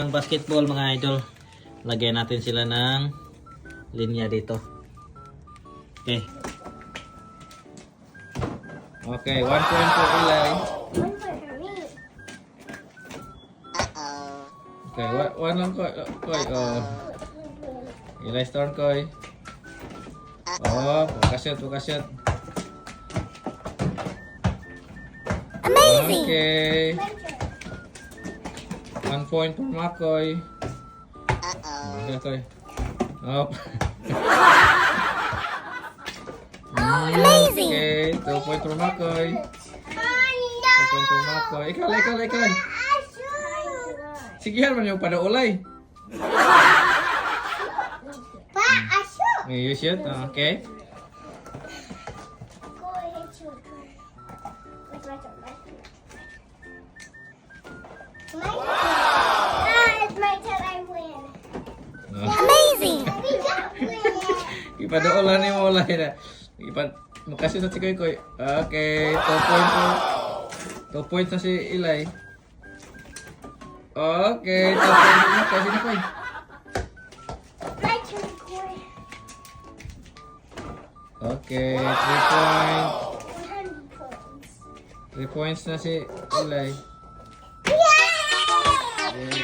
Ang basketball mga idol, lagyan natin sila ng linya dito. Okay. Okay, 1 point for Eli. Okay, one lang Koy. Oh. Eli's turn, Koy. Oh, pagkasyot. Amazing! Okay. 1 point for Makoy. Okay, Koy. Oh. Amazing! Okay, 2 point for Makoy. 2 point for Makoy. Ikaw. Sige, man yung padaulay. Pa, aso! You shoot, okay. It's my turn, I win. Amazing! Ipadaulan ni mo ulay na. Makasih sa si Koy. Okay, 2 point po. 2 points na si Eli. Okay, 2 points na Koy. Sino Koy? My turn, Koy. Okay, 3 points. 100 points. 3 points na si Eli.